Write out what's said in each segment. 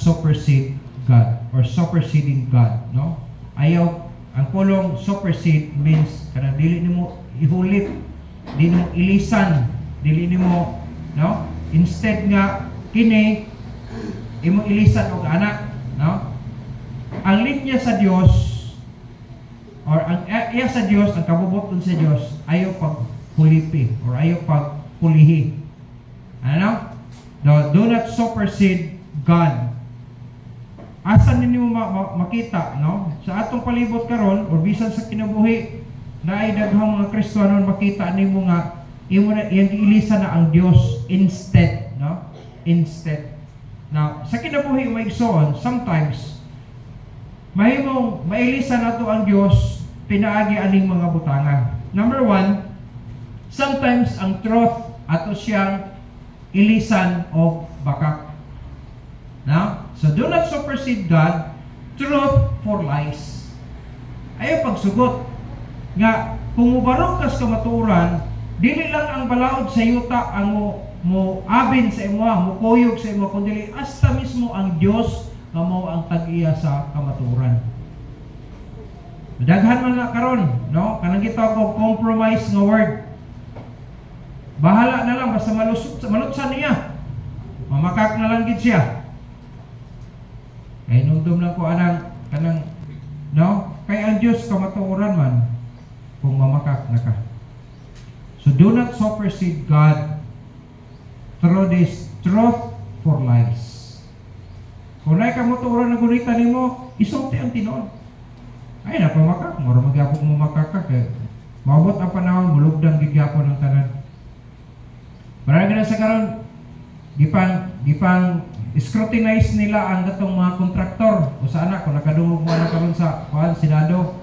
supersede God or superseding God, no? Ayaw, ang pulong supersede means kanang dili nimo ihulit, dili nimo ilisan, dili nimo, no? Instead nga kini imo ilisan og anak, no? Ang linya sa Dios or ang iya sa Dios, ang kabubuton sa Dios ayaw paghulipi or ayaw pagpulihi. Ano? Do not supersede God. Asan ninyo makita, no? Sa atong palibot karon or bisan sa kinabuhi na ay daghang mga Kristiyano makita nimo nga imo na iyang giilisan na ang Dios instead, no? Instead. Now, sa kinabuhi maigsoon, sometimes mahimong mailisan nato ang Dios pinaagi aning mga butangan. Number one, sometimes ang truth ato siyang ilisan o bakak. Now, so do not supersede God, truth for lies. Ayaw pagsugot nga kung mubarog kas kamatuoran, dili lang ang balaod sa yuta ang mo abin sa imo, mo kuyog sa imo, kundi hasta mismo ang Dios nga mao ang tag-iya sa kamatuoran. Daghan man na karon, no? Kanang gitawag og compromise nga word. Bahala na lang basta malutsan niya. Mamakak na lang gid siya. Kay nungdom lang ko kanang no? Kay ang Dios kamatuoran man kung mamakak na ka. So do not supersede God through this truth for lies. Kung na'y kamatuoran na gunita nimo, isulti ang tinuod. Ay napamakak, mura magyapon mo makaka kay maabot ang panahon bulugdang gigyapon ng tanan. Marami na sa karon gipang scrutinize nila ang gatong mga kontraktor o sa anak kung nakadungog mo na karon sa Senado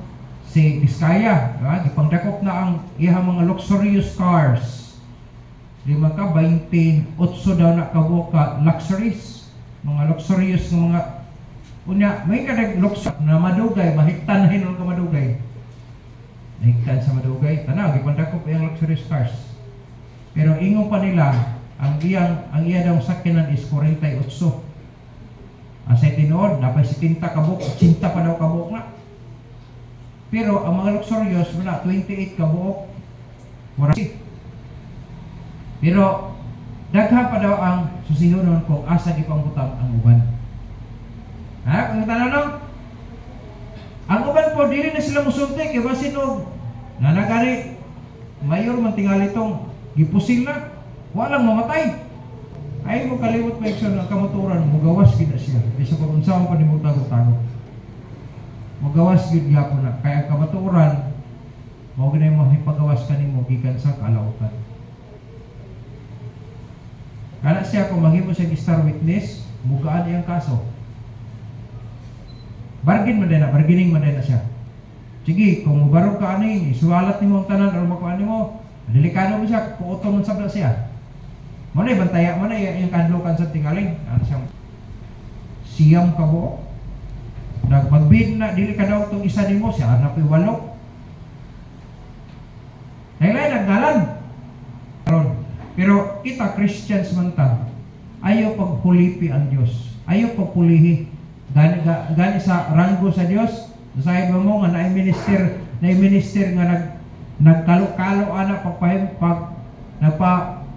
si Vizcaya, gipangdakop na ang iyang mga luxurious cars. Lima ka 28 daw na kabuka luxuries, mga luxurious ng mga unya may kadag luxury na madugay, mahigtan na hinon ka madugay. Mahigtan sa madugay, tanaw gipangdakop iyang luxurious cars. Pero ingon pa nila ang iya daw sakyanan is 48. Asay tinuod napay 70 kabuk, 80 pa daw kabuk na. Pero ang mga luxurious wala 28 kabuok. Pero daghan pa daw ang susihunon kung asa gipangbutan ang uban. Ha, kung tanong ang uban po dili na sila musulti kay basin og nanagari mayor man tingali tong gipusil na walang mamatay. Ay mo kalimot pa ikson ang kamaturan mugawas gid siya. Bisa kung unsaon pa nimo tago-tago. Magawas gid gyapon na kay ang kamatuoran mao ginay mo hipagawas kanimo gikan sa kalautan. Kana siya kung maghimo siya star witness, mugaan iyang kaso. Bargaining man na siya. Sige, kung mubarog ka ani, isuwalat nimo ang tanan or makuan nimo, delikado mo siya, puuton man sabda siya. Mo na bantaya mo na iyang kadlukan sa tingaling, ano siyang siyam ka buok. Nagmagbid na, dili ka daw itong isa nimo siya, hanap yung walok. Nailay, nagdalan. Pero kita, Christians man ta, ayaw paghulipi ang Diyos. Ayaw pagpulihi. Gani sa ranggo sa Diyos, sabi mo nga na-minister nga nagkalo-kalo anak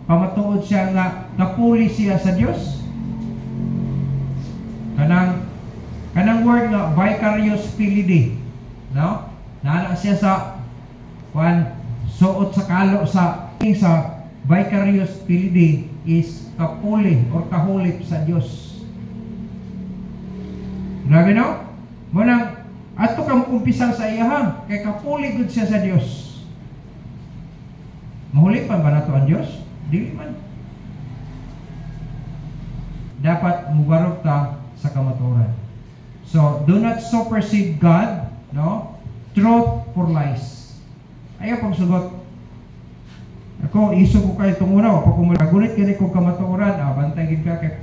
pamatuod siya nga napuli siya sa Diyos. Kanang word nga vicarious filii, no? Naala siya sa suot sa kalo sa vicarious filii is kapuli or kahulip sa Diyos. Grabe no? Munang ato kang kumpisang sa iyahan kay kapuli gud siya sa Diyos. Mahulipan ba nato ang Diyos? Dili man. Dapat mubarog ta sa kamatuoran. So, do not supersede God, no? Truth for lies. Ayaw pagsugot. Ako, iso ko kayo itong una, pag kumulagunit gani kong kamatuoran, bantay gid ka kay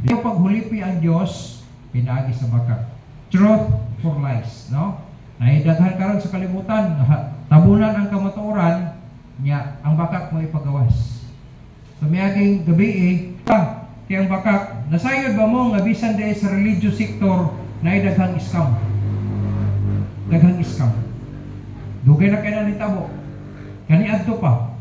ayaw paghulipi ang Diyos, pinagi sa baka. Truth for lies, no? Naidaghan karon sa kalibutan, tabunan ang kamatuoran, niya, ang bakak mo ipagawas. So, miyaging gabi Kaya ang bakak, nasayod ba mo nga bisan dahil sa religious sector na daghang scam? Daghang scam. Dugay na kayo na nitabo. Kani adto pa.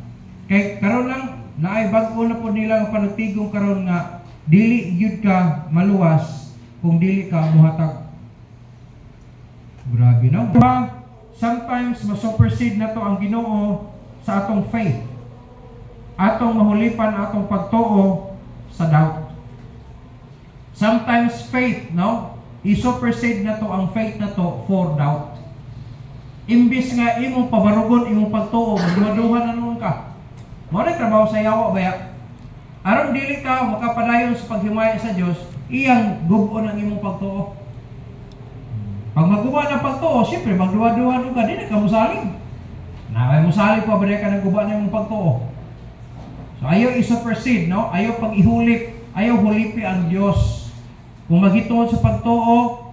Kay karon lang naay bag-o na po nila ang panagtigong karon nga dili gyud ka maluwas kung dili ka muhatag. Grabe no? Sometimes ma-supersede na to ang Ginoo sa atong faith. Atong mahulipan atong pagtuo sa doubt. Sometimes faith, no? I-supersede na to ang faith na to for doubt. Imbis nga imong pabarugon imong pagtuo, magduha-duha na noon ka. Mao na trabaho sa yawa baya. Aron dili ka makapadayon sa paghimaya sa Dios, iyang gub-on ang imong pagtuo. Pag magguba ng pagtuo, siyempre magduha-duha nun ka, di na ka musalig. Na musalig pa ba ka nagguba na yung pagtuo? So ayaw i-supersede, no? Ayaw pag-ihulip, ayaw hulipi ang Diyos. Kung maghituon sa pagtuo,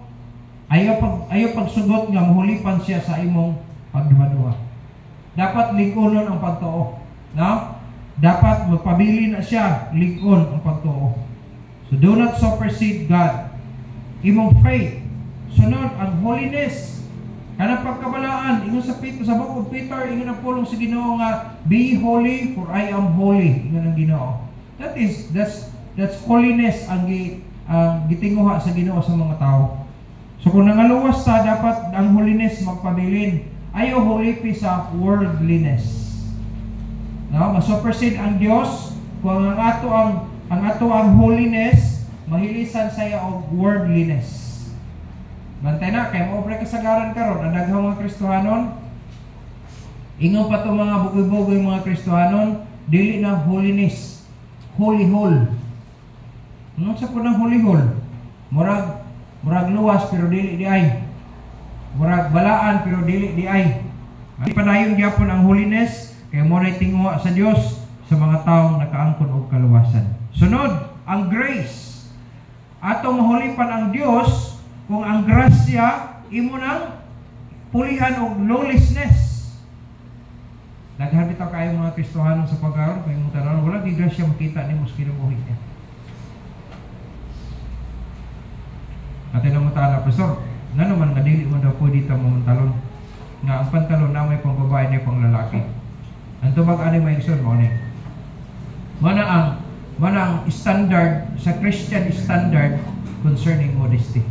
ayaw pagsugot nga mahulipan siya sa imong pagduha-duha. Dapat ligunon ang pagtuo, no? Dapat magpabili na siya, ligon ang pagtuo. So do not supersede God. Imong faith, sunod ang holiness. Kanang pagkabalaan, ingon sa book of Peter, ingon ang pulong sa Ginoo nga, be holy for I am holy. Ingon ang Ginoo. That's holiness ang gitinguha sa Ginoo sa mga tao. So kung nangaluwas ta, dapat ang holiness magpabilin. Ayaw hulipi sa worldliness. No, ma-supersede ang Dios kung ang ato ang holiness mahilisan saya og worldliness. Bantay na, kaya maobre kasagaran karon ang daghang mga Kristohanon. Ingon pa itong mga bugoy-bugoy mga Kristohanon, dili na holiness, holy hole. Ano sa po ng holy hole? Murag luwas pero dili di ay. Murag balaan pero dili di ay. Di padayon gyapon ang holiness, kaya mo na tinguha sa Dios sa mga taong nakaangkon og kaluwasan. Sunod, ang grace. Atong mahulipan ang Dios kung ang grasya imo nang pulihan og lawlessness. Daghan bitaw kayo mga Kristohanon sa pagkaron kay imong tanan wala di grasya makita nimo sa kinabuhi niya. Atin ang mutala, Pastor, na naman nga dili mo daw pwede ta mamuntalon nga ang pantalon na may pangbabae na pang lalaki. Ang tubag ani may igsoon mo ni. Mana ang standard sa Christian standard concerning modesty.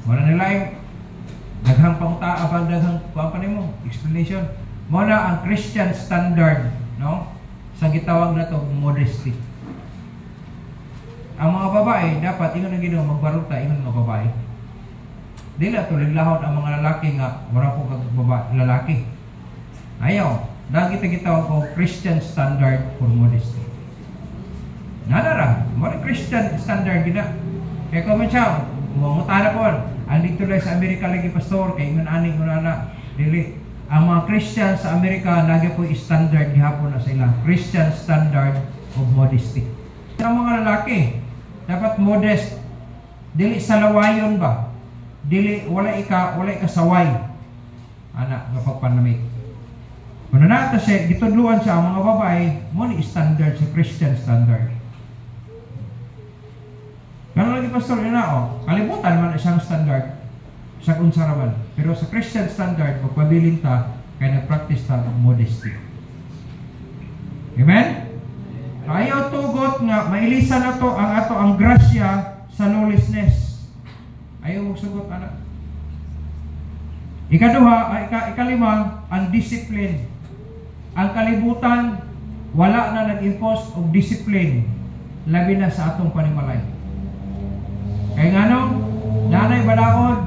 Wala nila yung daghang pangutaabang, daghang mo, explanation. Muna ang Christian standard, no? Sa gitawag na to modesty. Ang mga babae, dapat ingon ang Ginoo magbaruta, ingon mga babae. Dili ato liglahon ang mga lalaki nga wala po kag lalaki. Ayaw, dagi ta gitawag ko Christian standard for modesty. Nadara, mo Christian standard gina. Kaya kung siya, mungutana po, andito lang sa Amerika lagi pastor, kay ingon ani ko na dili. Ang mga Christian sa Amerika lagi po standard gihapon na sila. Christian standard of modesty. Ang mga lalaki dapat modest. Dili salawayon ba? Dili wala ka saway. Ana nga pagpanamig. Kuno na ta siya gitudluan sa mga babae, mo ni standard sa Christian standard. Kano lagi pastor ina kalibutan man siyang standard sa unsaraman. Pero sa Christian standard magpabilin ta kay nagpractice ta ng modesty. Amen? Ayaw tugot nga mailisan nato ang grasya sa lawlessness. Ayaw magsugot anak. Ikalima, ang discipline. Ang kalibutan wala na nag-impose og discipline labi na sa atong panimalay. Kaya nga nanay balaod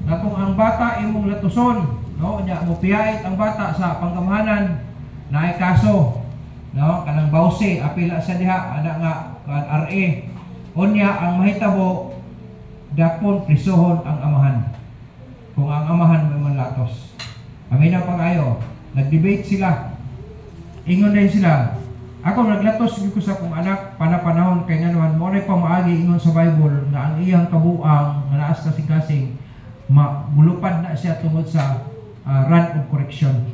na kung ang bata imong latuson, no, nya mo piyait ang bata sa panggamhanan naay kaso, no, kanang bawsi apila sa diha ana nga RA. Unya ang mahitabo dapon prisuhon ang amahan. Kung ang amahan may manlatos. Amina pangayo, nag-debate sila. Ingon din sila, ako naglatos ko sa akong anak panahon kay nganuhan mo na pamaagi ingon sa Bible na ang iyang kabuang nga naas kasing-kasing magulupad na siya tungod sa run of correction.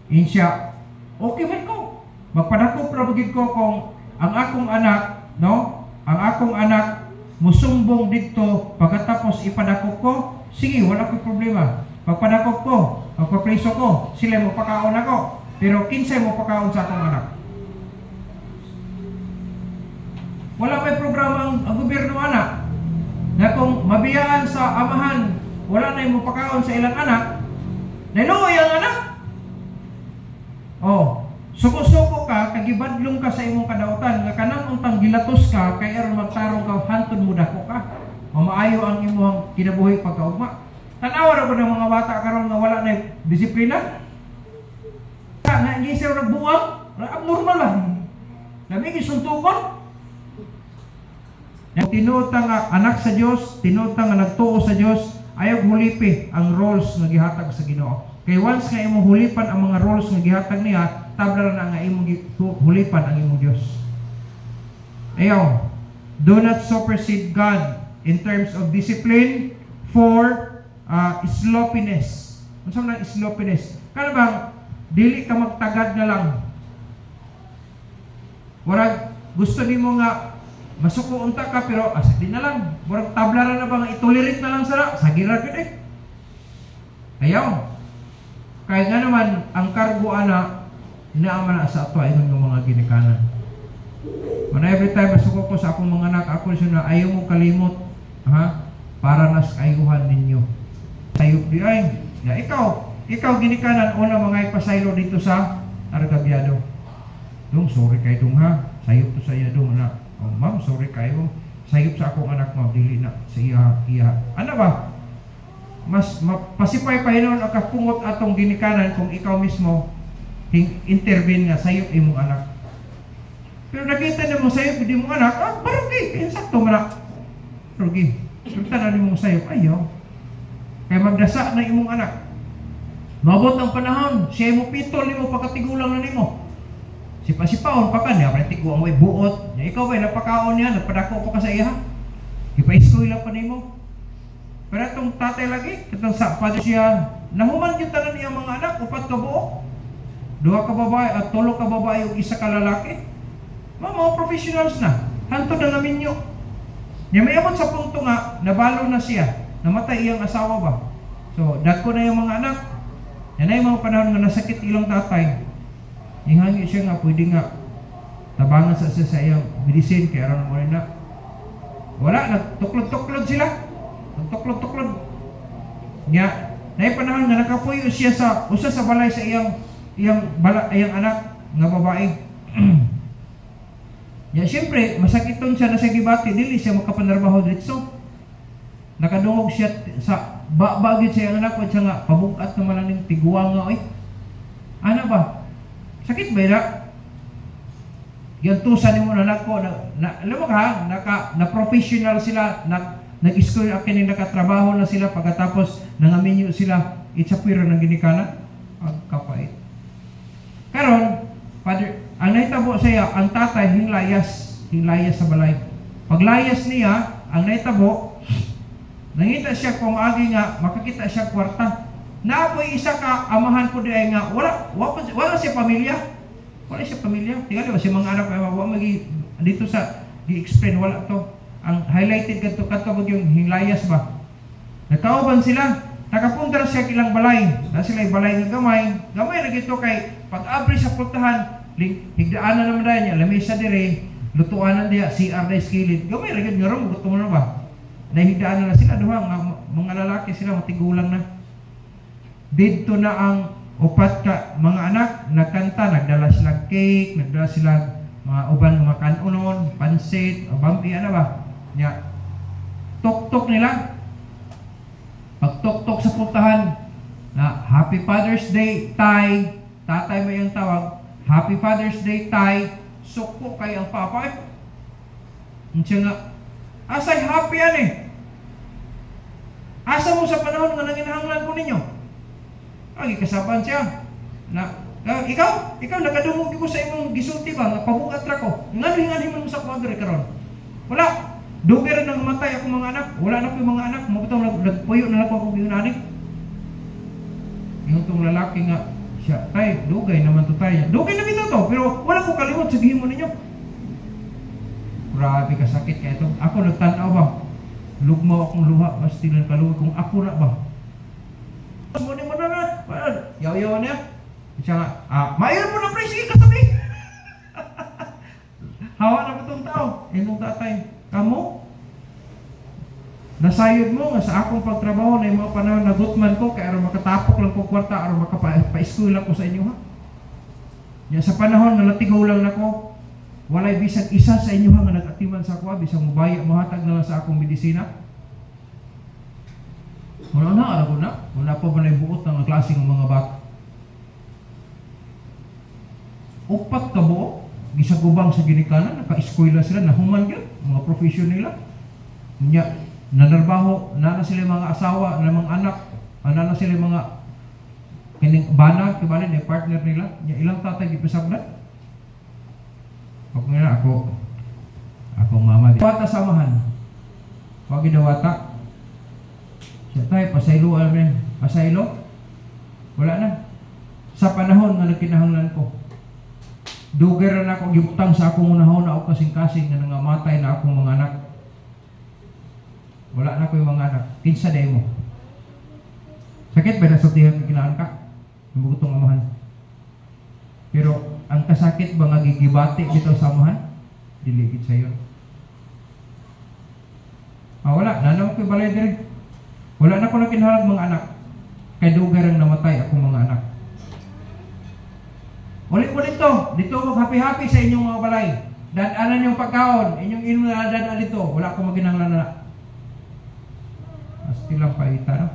In siya, okay man ko. Magpadako pra bagid ko kung ang akong anak, no? Ang akong anak musumbong dito pagkatapos ipadakop ko, sige, wala ko problema. Pagpadakop ko, pagpapreso ko, sila mo pakaon ako. Pero kinsay mo pakaon sa akong anak? Wala may programa ang gobyerno anak na kung mabiyaan sa amahan, wala na yung mapakaon sa ilang anak, naluoy ang anak. Oh, suko-suko ka, kagibadlong ka sa imong kadautan, nga kanang untang gilatos ka, kaya aron magtarong ka, hantod mo dako ka. Mamaayo ang imong kinabuhi pagkaugma. Tanawa ra ko ng mga bata karon nga wala na disiplina. Na hindi sila nagbuwang, abnormal lang. Lamig isuntukon. Tinutang nga anak sa Dios, tinutang nga nagtuo sa Dios, ayaw hulipi ang roles nga gihatag sa Ginoo. Kay once nga imong hulipan ang mga roles nga gihatag niya, tabla na nga imong hulipan ang imong Dios. Ayaw, do not supersede God in terms of discipline for sloppiness. Ano sa mga sloppiness? Kaya bang dili ka magtagad na lang? Warag gusto nimo nga masuko unta ka pero di na lang. Warag tabla na ba nga itolerate na lang sa sagira gid eh. Ayaw. Kaya nga naman ang kargo ana inaaman na sa ato ayon ng mga ginikanan. When every time masuko ko sa akong mga anak, ako siya na ayaw mo kalimot, ha? Para nas kayuhan ninyo. Sayop di ay. Ya ikaw ginikanan una mga ipasaylo dito sa Argabyado. Dong sorry kay dong ha. Sayop to sa iya dong anak. Oh, ma'am, sorry kayo. Sayop sa akong anak mo, dili na sa iya. Ano ba? Mas pasipay pa hinon ang kapungot atong ginikanan kung ikaw mismo intervene nga sayop imong anak. Pero nakita nimo sayop di mong anak, barugi, insakto man na. Barugi. Sultan na nimong sayop, ayaw. Kaya magdasa na imong anak. Mabot ang panahon, siya mo pitol nimo pagkatigulang na nimo. Sipa-sipaon pa ka niya, tigo ang may buot. Ikaw ba, napakaon niya, napadako pa ka sa iya. Ipa-school lang pa nimo. Pero itong tatay lagi, itong sa father siya, nahuman yung tanan niya mga anak, 4 ka buo. 2 ka babae at 3 ka babae o 1 ka lalaki. Mga professionals na. Hantod na namin nyo. Niya may amon sa punto nga, nabalo na siya. Namatay iyang asawa ba? So, dako na yung mga anak. Yan na yung mga panahon nga nasakit ilang tatay. Ihangi siya nga, pwede nga tabangan sa iyang medicine, kaya aron mo rin na. Wala, nagtuklod-tuklod sila. Nagtuklod-tuklod. Nga, na yung panahon nga nakapuyo siya sa usa sa balay sa iyang anak nga babae. Ya, siyempre, masakiton siya na sa gibati, dili siya makapanarbaho dito. Nakadungog siya sa bagid sa iyang anak, at siya nga, pabukat naman lang ng tiguang nga, oy. Ano ba? Sakit ba yun? Yung tusan ni mo na anak ko, alam mo ka, na-professional sila, nag-school akin, nakatrabaho na sila, pagkatapos nangaminyo sila, itsapwira ng ginikanan. Ang kapait. Karon, Father, ang naitabo sa iya, ang tatay, hinglayas sa balay. Paglayas niya, ang naitabo, nangita siya kung agi nga, makakita siya kwarta. Naapoy isa ka amahan po diay nga wala siya pamilya. Wala siya pamilya. Tingnan ba si mga anak ay magi dito sa gi-explain wala to. Ang highlighted kadto yung hinglayas ba. Nagkauban sila. Nakapunta siya kilang balay. Na sila balay nga gamay. Gamay na gito kay pag-abri sa pultahan, higdaanan naman dahil niya, lamesa dire, lutuanan diya, CR na skillet. Gamay na gito nga ron, luto mo na ba? Nahigdaanan na sila duha mga lalaki sila matigulang na. Dito na ang 4 ka mga anak nagkanta, nagdala silang cake, nagdala silang mga uban mga kanunon, pansit, bambi, ano ba? Nya, tok-tok nila. Pag tok-tok sa pultahan, na Happy Father's Day, Tay, tatay mo yung tawag, Happy Father's Day, Tay, suko kay ang papa. Siya nga, asay happy yan eh. Asa mo sa panahon nga nanginahanglan ko ninyo? Ay, kasaban siya. Na, ikaw nakadungog ko sa imong gisulti ba? Napabukat ra ko. Ngano mo sa kwadre karon? Wala. Dugay ra nang matay ako mga anak. Wala na ko yung mga anak. Mabutong nagpuyo na lang ko akong ginunani. Yung tong lalaki nga siya, tay, dugay naman to tayo. Dugay na bitaw to, pero wala ko kalimot sa gihimo ninyo. Grabe kasakit kaya ito. Ako nagtanaw ba? Lugmaw akong luha, mas tinan kaluwa kung ako na ba? Muna mo na na. Yaw-yaw niya. Siya nga, mayon mo na pre, sige kasabi. Hawa na itong tao. Inong tatay, kamo? Nasayod mo nga sa akong pagtrabaho na yung mga panahon na gutman ko kaya aron makatapok lang ko kwarta aron makapa-school lang ko sa inyo ha. Ya sa panahon na latigaw lang nako, walay bisag isa sa inyo nga nag-atiman sa ako bisag mobaya mohatag na lang sa akong medisina. Wala na alam ko na, wala pa ba na buot ng klase ng mga bata. Upat ka buo, gisagubang sa ginikanan, naka-eskwela sila, nahuman yun, mga profesyon nila. Nya, nanarbaho, nana sila mga asawa, na mga anak, nana sila mga kining bana, kibalin, yung partner nila. Nya, ilang tatay ipasagdan. Ako nga akong mama. Dawata samahan. Wag gidawata. Siya tayo, pasaylo, alam yan. Pasaylo? Wala na. Sa panahon na nagkinahanglan ko, duger na ako gibutang sa akong unahon na ako kasing-kasing na nangamatay na akong mga anak. Wala na ko yung mga anak. Kinsa day mo. Sakit ba na sa tihang kinaan ka? Yung bugutong amahan. Pero ang kasakit ba nga gigibati dito sa amahan? Diligid sa iyo. Wala. Nanaw ko yung balay dire. Wala na ko na kinahalag mga anak. Kay dugar ang namatay akong mga anak. Ulit-ulit to. Dito mag-happy-happy sa inyong mga balay. Dadanan yung pagkaon. Inyong inunadanan dito. Wala akong maginanglan na. Asti lang paita, no?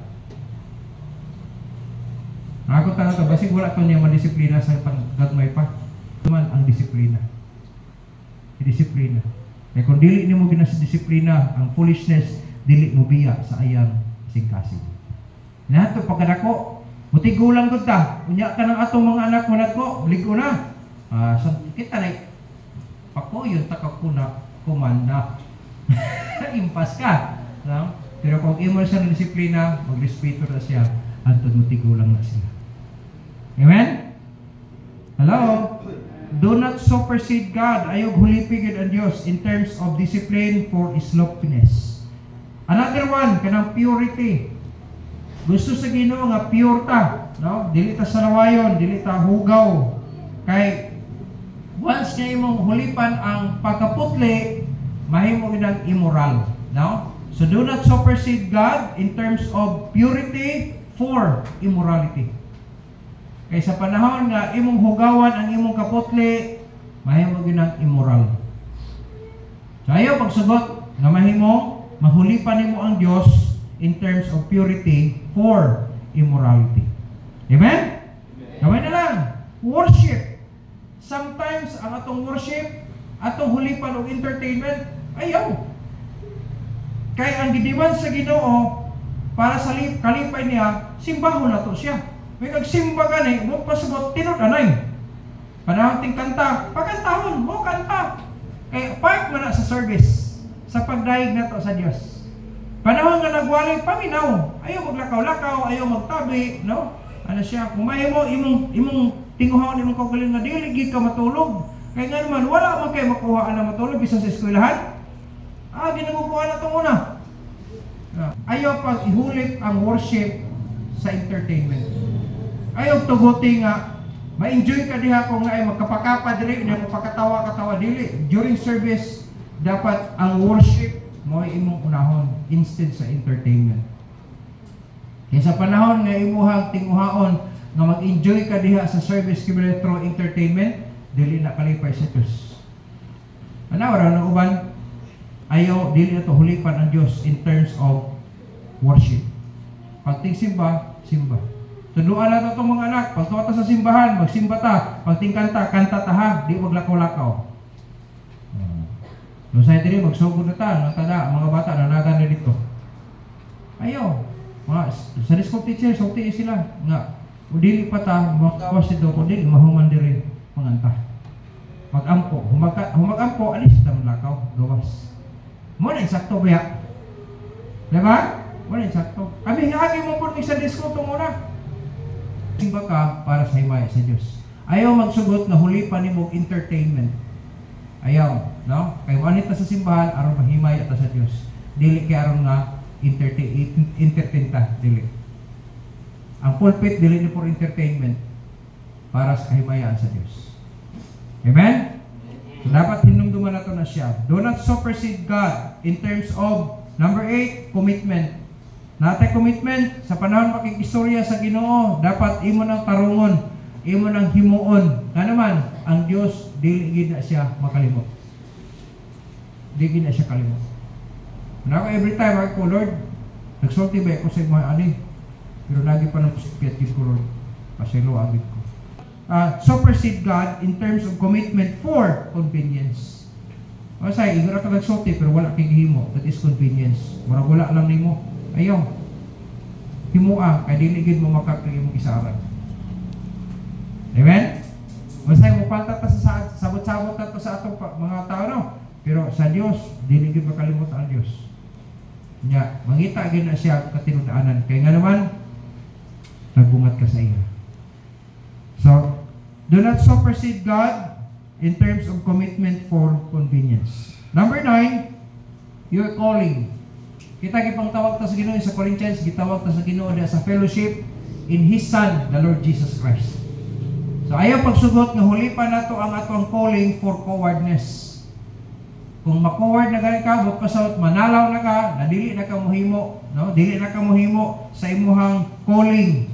Ako tanong to, basig wala to niya madisiplina sa panggagmay pa. Naman ang disiplina. Disiplina. Kaya kung dili ni mo ginasa-disiplina, ang foolishness, dili mo biya sa ayang singkasing. Nato pagkadako, mutigulang gud ta. Unya ka ng atong mga anak mo nagko, ligo na. Sa kita na pakuyon ta ka kuna kumanda. Impas ka, no? Pero kung imo sa disiplina, magrespeto na siya, antod mutigulang na sila. Amen? Hello? Do not supersede God. Ayog hulipigid ang Diyos in terms of discipline for slothfulness. Another one, kanang purity. Gusto sa Ginoo nga pure ta, no? Dili ta salawayon, dili ta hugaw. Kay once na imong hulipan ang pagkaputli, mahimo ginang immoral, no? So do not supersede God in terms of purity for immorality. Kay sa panahon nga imong hugawan ang imong kaputli, mahimo ginang immoral. So ayaw pagsugot nga mahimo mahulipan nimo ang Dios in terms of purity for immorality. Amen? Amen na lang. Worship. Sometimes ang atong worship, atong hulipan og entertainment, ayaw. Kay ang gidiwan sa Ginoo para sa kalipay niya, simbahon na to siya. May nagsimba gani, mo pasabot tinud anay. Panahon ting kanta, pagkantahon mo kanta. Kay part man na sa service sa pagdaig nato sa Dios. Panahon nga nagwalay paminaw, ayaw maglakaw-lakaw, ayaw magtabi, no? Ano siya, kumayo mo imong tinguhaon imong kaugaling nga dili gid ka matulog. Kay nga naman wala man kay makuha na matulog bisan sa eskwelahan. Ginagukuha na itong una. Ayaw pag ihulit ang worship sa entertainment. Ayaw tuguti nga, ma-enjoy ka diha kung nga ay magkapakapa dili, na magpakatawa-katawa dili. During service, dapat ang worship mo ay imong unahon instead sa entertainment. Kaya sa panahon nga imuhang tinguhaon nga mag-enjoy ka diha sa service kibali through entertainment, dili na kalipay sa Diyos. Wala na uban, ayaw dili na to hulipan ang Diyos in terms of worship. Pagting simba, simba. Tuduan na itong mga anak, pagtuwa ta sa simbahan, magsimba ta, pagting kanta, kanta ta ha, di maglakaw-lakaw. Nung sa ito rin, magsugod na ta, ng tada, mga bata, nanagan na dito. Ayaw. Sa disco teacher, sulti sila. Nga, dili pa ta, makawas dito, kung dili, mahuman din manganta. Mag-ampo. Humag-ampo, alis ta lakaw, gawas. Muna insakto ba? Diba? Muna insakto. Kami hingagi mo po sa disco itong una. Simba ka para sa himaya sa Diyos. Ayaw magsugot na hulipan ni mong entertainment. Ayaw, no? Kay manit ta sa simbahan aron mahimay ata sa Dios. Dili kay aron nga entertain ta, dili. Ang pulpit dili ni for entertainment para sa kahimayaan sa Dios. Amen? So dapat hinumduman nato na siya. Do not supersede God in terms of number 8, commitment. Natay commitment sa panahon makikistorya sa Ginoo, dapat imo nang tarungon, imo nang himuon. Nga naman, ang Dios dili gid na siya makalimot. Dili gid na siya kalimot. Nako every time ako, Lord, nagsulti ba ako sa mga ani? Pero lagi pa nang pusikit gid ko, Lord. Paselo agid ko. Supersede God in terms of commitment for convenience. O say, igura ka nagsulti pero wala kay gihimo. That is convenience. Murag wala lang nimo. Ayaw. Himua kay dili gid mo makakay imong isaran. Amen? Masay mo palta ta sa sabot-sabot ta sa atong mga tao, no? Pero sa Dios, dili gid makalimot ang Dios. Nya, mangita gid na siya katinud-anan. Kay nga naman nagbungat ka sa iya. So, do not supersede God in terms of commitment for convenience. Number 9, your calling. Kita gipang tawag ta sa Ginoo sa Corinthians, gitawag ta sa Ginoo sa fellowship in His Son, the Lord Jesus Christ. So ayaw pagsugot nga huli pa nato ang atong calling for cowardness. Kung ma-coward na gani ka, bukasot manalaw na ka, na dili na ka mohimo, no? Dili na ka mohimo sa imuhang calling.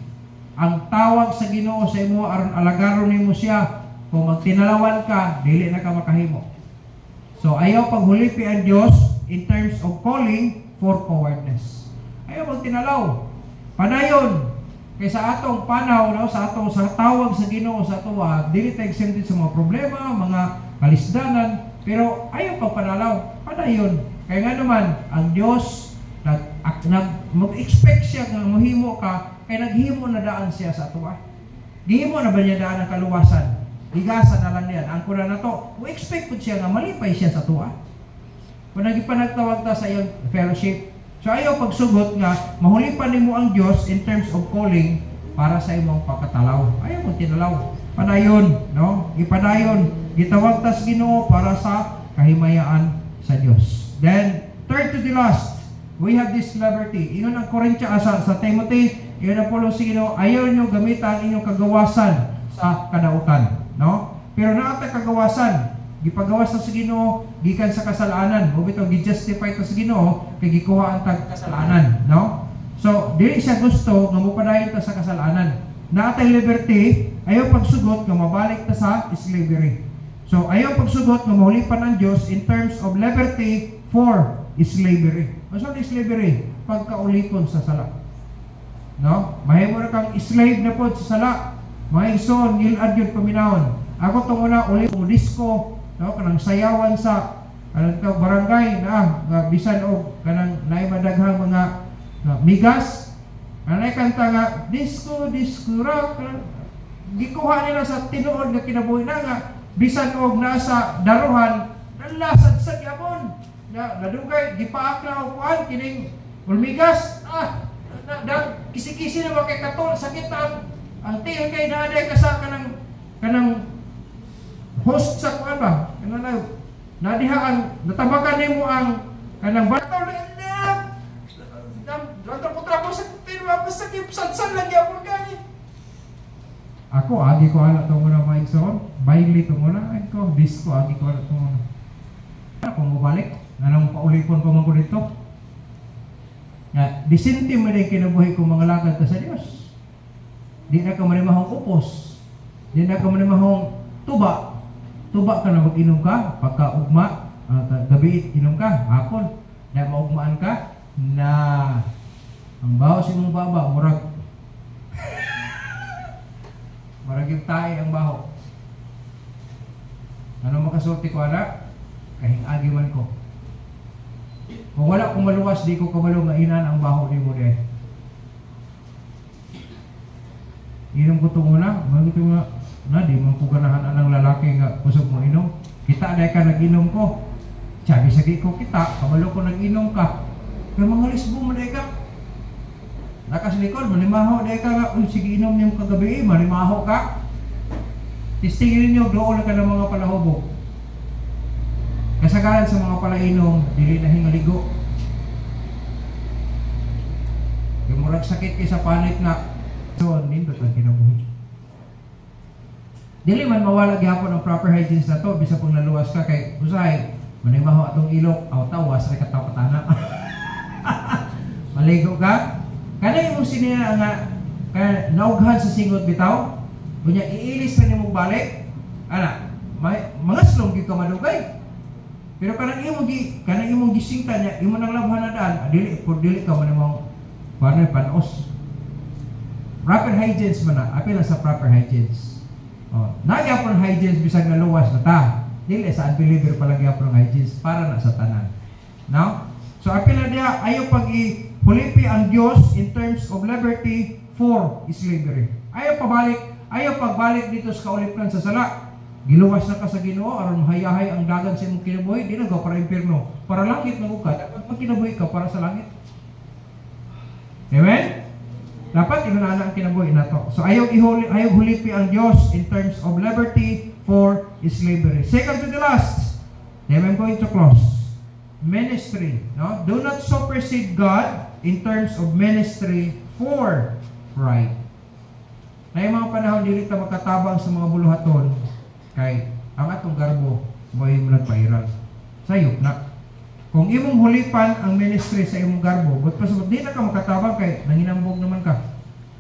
Ang tawag sa Ginoo sa imo aron alagaron nimo siya. Kung magtinalawan ka, dili na ka makahimo. So ayaw paghulipi ang Dios in terms of calling for cowardness. Ayaw magtinalaw. Panayon. Kaya sa atong panaw, no, sa tawag sa Ginoo sa tuwa, dili ta exempted sa mga problema, mga kalisdanan, pero ayaw pagpanalaw. Panayon. Kaya nga naman, ang Diyos, mag-expect siya nga mahimo ka, kaya naghimo na daan siya sa tuwa. Gihimo na ba niya daan ang kaluwasan? Higasan na lang yan. Ang kuna na to, expect po siya nga malipay siya sa tuwa. Kung nagipanagtawag ta sa iyong fellowship, so ayaw pagsugot nga mahulipan nimo ang Dios in terms of calling para sa imong pagkatalaw. Ayaw mo tinalaw. Padayon, no? Ipadayon, gitawag ta sa Ginoo para sa kahimayaan sa Dios. Then, third to the last, we have this liberty. Ingon ang Korintia sa Timothy, iyon ang pulo sa Ginoo, ayaw niyo gamitan inyong kagawasan sa kadautan, no? Pero naata kagawasan gipagawas sa Ginoo gikan sa kasalanan. O bitaw gi-justify ta sa Ginoo kay gikuha ang kasalanan, no? So dili siya gusto nga mopadayon ta sa kasalanan. Naatay liberty, ayaw pagsugot nga mabalik ta sa slavery. So ayaw pagsugot nga mahulipan ang Dios in terms of liberty for slavery. Ano sa slavery? Pagkaulikon sa sala. No? Mahimo na kang slave na pod sa sala. Maigsoon gilad gyud paminawon. Ako tong una uli mo disco, no, kanang sayawan sa kanang barangay na bisan og kanang naay madaghang mga migas. Anay kanta nga disco rock. Gikuha nila sa tinuod nga kinabuhi na nga bisan og nasa daruhan nalasad sa gyapon. Nadugay gipaak na og kuan kining ulmigas. Kisi-kisi na kay katol sakit ang tiil kay naaday ka sa kanang host sa kuan ba? Ano na? Nadiha ang natabagan nimo ang kanang bataw na indam. Trapo sa tinwa sa kipsan lang gyapon kay. Ako agi ko ana tong una maigsoon, baili tong una ko disco agi ko ana tong una. Ako mo balik, nanang paulikon ko man ko dito. Nga disente man day kinabuhi ko mga lagad ta sa Dios. Di na ka manimahong upos. Di na ka manimahong tuba. Tuba ka na mag-inom ka, pagka ugma, gabi inom ka, hapon, na maugmaan ka, na ang baho si mong baba, murag yung tae ang baho. Ano makasulti ko anak? Kahing-agi man ko. Kung wala kong maluwas, di ko kabalo nga inan ang baho ni mo deh. Inom ko itong una, magito nga, na di man po ganahan ang lalaki nga kusog mo inom. Kita na ka nag-inom ko. Sabi sa ko kita, kabalo ko nag-inom ka. Kaya mga lisbo mo na ka. Nakasilikod, manimaho na ka nga. Uy, sige inom niyong kagabi, manimaho ka. Tistingin ninyo, doon ka ng mga palahubog. Kasagaran sa mga palainom, dili na hingaligo. Yung murag sakit kay sa panit na so, nindot ang kinabuhi. Dili man mawala gyapon ang proper hygiene na to, bisa pong naluwas ka kay usay, manimaho atong ilok, aw tawas ra katapatana. Maligo ka. Kanay imong sinina nga kaya naughan sa singot bitaw, kunya iilis na nimo balik. Ana, mga slong gyud ka madugay. Pero kanang imong gisingta niya, imo nang labhan na daan, dili ka man imong panos. Proper hygiene man na, apil sa proper hygiene. Oh, nagyapon hygiene bisag naluwas na ta. Dili sa unbeliever pa lang gyapon hygiene para na sa tanan. Now, so apil na dia ayo pag ihulipi ang Dios in terms of liberty for slavery. Ayaw pagbalik dito sa kaulipan sa sala. Giluwas na ka sa Ginoo aron mahayahay ang dagan sa imong kinabuhi, di na ka para impierno. Para langit na ka, dapat magkinabuhi ka para sa langit. Amen? Dapat inunana ang kinabuhi nato. So ayaw hulipi ang Dios in terms of liberty for slavery. Second to the last, then I'm going to close. Ministry. No? Do not supersede God in terms of ministry for pride. Na yung mga panahon dili ta makatabang sa mga buluhaton kay ang atong garbo mo'y nagpairal. Sayop na. Kung imong hulipan ang ministry sa imong garbo, but pasabot di na ka makatabang kay nanginambog naman ka.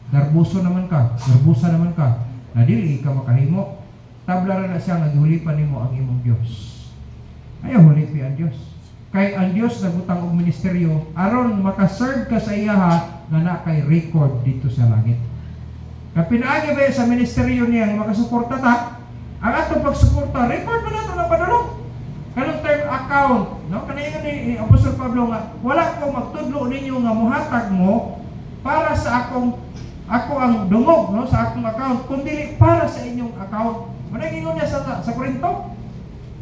Garbuso naman ka, garbusa naman ka. Na dili ka makahimo. Tabla ra na siya naghulipan nimo ang imong Dios. Ayaw hulipi ang Dios. Kay ang Dios nagutang og ministeryo aron makaserve ka sa iyaha nga na kay record dito sa langit. Kapinaagi ba sa ministeryo niya nga makasuporta ta? Ang atong pagsuporta, record mo nato na padulong. Kanang term account, no? Kanayon ni Apostol Pablo nga, wala ko magtudlo ninyo nga muhatag mo para sa ako ang dungog, no, sa akong account, kundi para sa inyong account. Manayong niya sa Korinto,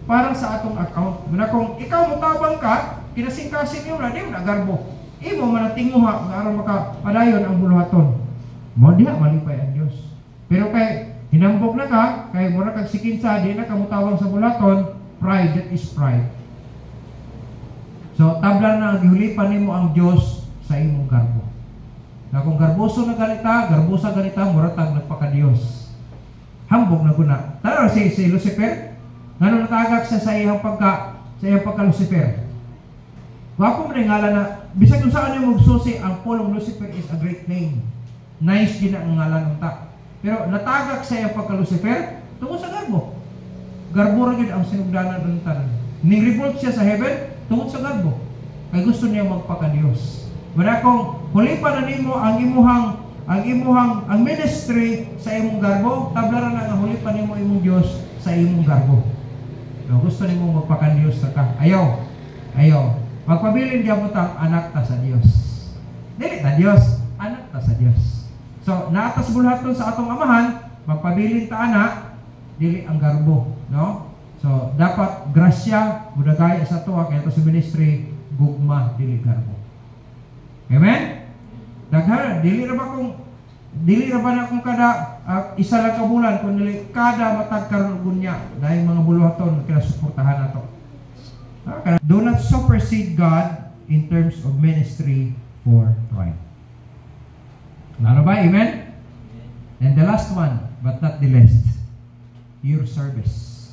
para sa atong account. Muna kung ikaw mutabang ka, kinasing-kasing niyo na, di mo nagarbo. Imo manatinguha nga aron makapadayon ang buluhaton. Mo diha malipay ang Dios. Pero kay hinambog na ka, kay mura kag sikinsa, di na ka mutawang sa bulaton, pride, that is pride. So, tabla na gihulipan nimo ang Dios sa imong garbo. Na kung garboso na ganita, garbosa ganita, mura tag nagpaka-Dios. Hambog na guna. Tara si Lucifer, ngano natagak siya sa iyang pagka-Lucifer. Wapo man ngala na, bisag kung saan yung magsusi, ang pulong Lucifer is a great name. Nice din ang ngalan ng ta. Pero natagak sa iyang pagka-Lucifer, tungkol sa garbo. Garbo rin ang sinugdanan ng tanan. Ning-revolt siya sa heaven, tungkol sa garbo. Kaya gusto niya magpaka-Diyos. Wala kung hulipan na nimo ang ministry sa imong garbo, tablaran na nga hulipan nimo imong Diyos sa imong garbo. No, gusto nimo magpaka-Diyos ka. Ayaw. Magpabilin diya mo tang anak ta sa Diyos. Dili ta Diyos, anak ta sa Diyos. So, naatas bulaton sa atong amahan, magpabilin ta anak, dili ang garbo, no? So, dapat grasya, budagaya sa tuwa, kaya ito sa ministry, gugma, dili garbo. Amen? Daghana, dili ra ba na kung kada isa lang ka bulan, kung dili kada matag karon gunya, dahil mga buluhaton, kaya suportahan na to. Do not supersede God in terms of ministry for pride. Ano ba? Amen? And the last one, but not the least, your service.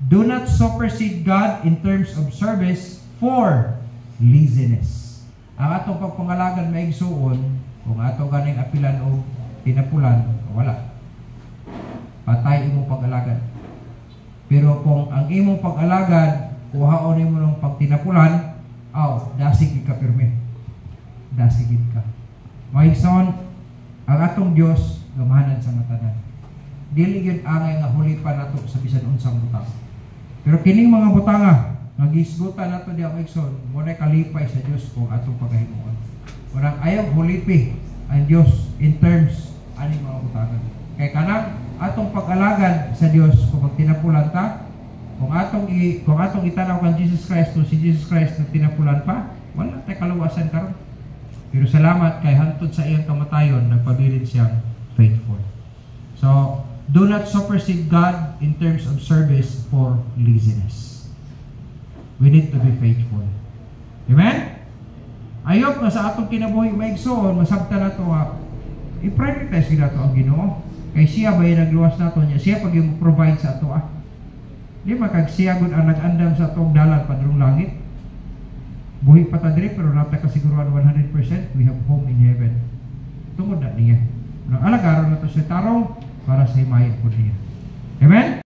Do not supersede God in terms of service for laziness. Ang atong pagpangalagan maigsuon, kung ato ganing apilan o tinapulan, wala. Patay imong pag-alagad. Pero kung ang imong pag-alagad, kuhaon mo ng pagtinapulan, dasigid ka pirme. Dasigid ka. Maigsoon, ang atong Dios gamahanan sa matanan. Dili gyud angay nga hulipan nato sa bisan unsang butang. Pero kining mga butanga nga gisgutan nato diha maigsoon, mo na kalipay sa Dios kung atong paghimuon. Urang ayaw hulipi ang Dios in terms ani mga butangan. Kay kanang atong pag-alagad sa Dios kung magtinapulan ta, kung atong itanaw kan Jesus Christ, kung si Jesus Christ nagtinapulan pa, wala tay kaluwasan karon. Pero salamat kay hantod sa iyang kamatayon, nagpabilin siyang faithful. So, do not supersede God in terms of service for laziness. we need to be faithful. Amen? Ayok na sa atong kinabuhi maigsoon, masabta na to i-prioritize kita to ang Ginoo. Kay siya ba yung nagluwas na to niya? Siya pag yung provide sa ato Di ba kag siya gud ang nag-andam sa atong dalan padulong langit? Buhi pa ta diri pero nata kasiguruhan 100% we have home in heaven. Tungod na niya. Alagaron na to sa tarong para sa himaya po niya. Amen?